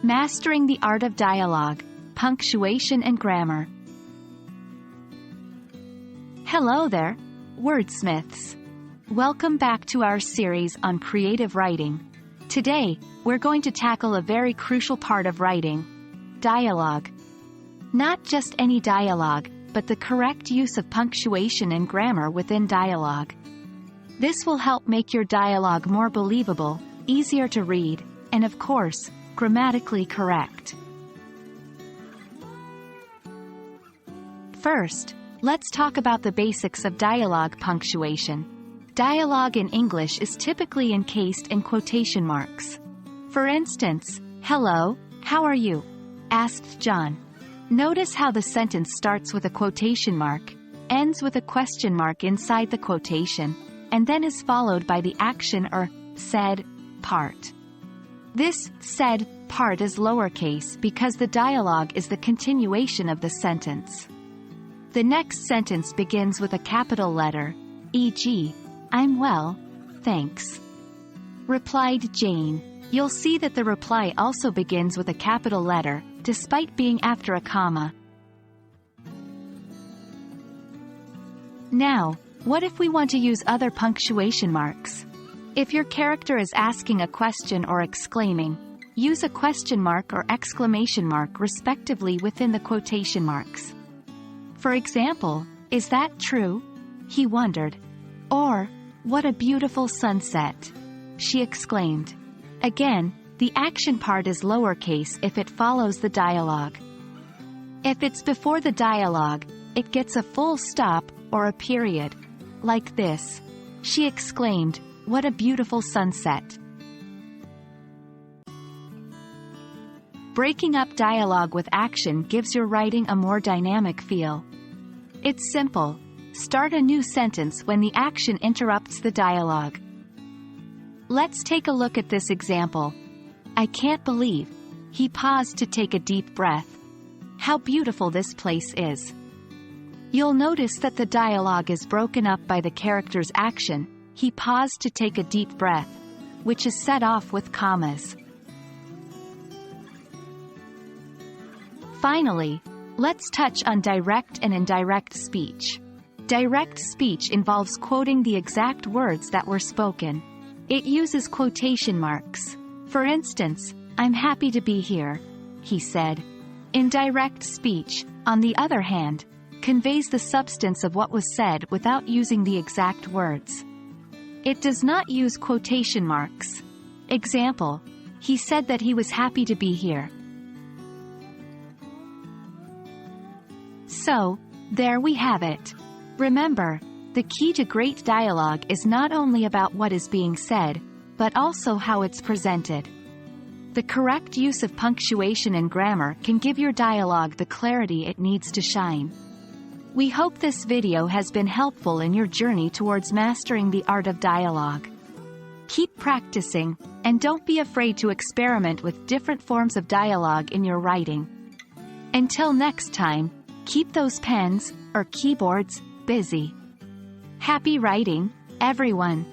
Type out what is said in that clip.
Mastering the Art of Dialogue, Punctuation and Grammar. Hello there, wordsmiths. Welcome back to our series on creative writing. Today, we're going to tackle a very crucial part of writing: dialogue. Not just any dialogue, but the correct use of punctuation and grammar within dialogue. This will help make your dialogue more believable, easier to read, and of course, grammatically correct. First, let's talk about the basics of dialogue punctuation. Dialogue in English is typically encased in quotation marks. For instance, "Hello, how are you?" asked John. Notice how the sentence starts with a quotation mark, ends with a question mark inside the quotation, and then is followed by the action or said part. This said part is lowercase because the dialogue is the continuation of the sentence. The next sentence begins with a capital letter, e.g., "I'm well, thanks," replied Jane. You'll see that the reply also begins with a capital letter, despite being after a comma. Now, what if we want to use other punctuation marks? If your character is asking a question or exclaiming, use a question mark or exclamation mark respectively within the quotation marks. For example, "Is that true?" he wondered. Or, "What a beautiful sunset," she exclaimed. Again, the action part is lowercase if it follows the dialogue. If it's before the dialogue, it gets a full stop or a period. Like this: "She exclaimed, 'What a beautiful sunset.'" Breaking up dialogue with action gives your writing a more dynamic feel. It's simple. Start a new sentence when the action interrupts the dialogue. Let's take a look at this example. "I can't believe," he paused to take a deep breath, "how beautiful this place is." You'll notice that the dialogue is broken up by the character's action, "He paused to take a deep breath," which is set off with commas. Finally, let's touch on direct and indirect speech. Direct speech involves quoting the exact words that were spoken. It uses quotation marks. For instance, "I'm happy to be here," he said. Indirect speech, on the other hand, conveys the substance of what was said without using the exact words. It does not use quotation marks. Example: "He said that he was happy to be here." So, there we have it. Remember, the key to great dialogue is not only about what is being said, but also how it's presented. The correct use of punctuation and grammar can give your dialogue the clarity it needs to shine. We hope this video has been helpful in your journey towards mastering the art of dialogue. Keep practicing, and don't be afraid to experiment with different forms of dialogue in your writing. Until next time, keep those pens, or keyboards, busy. Happy writing, everyone!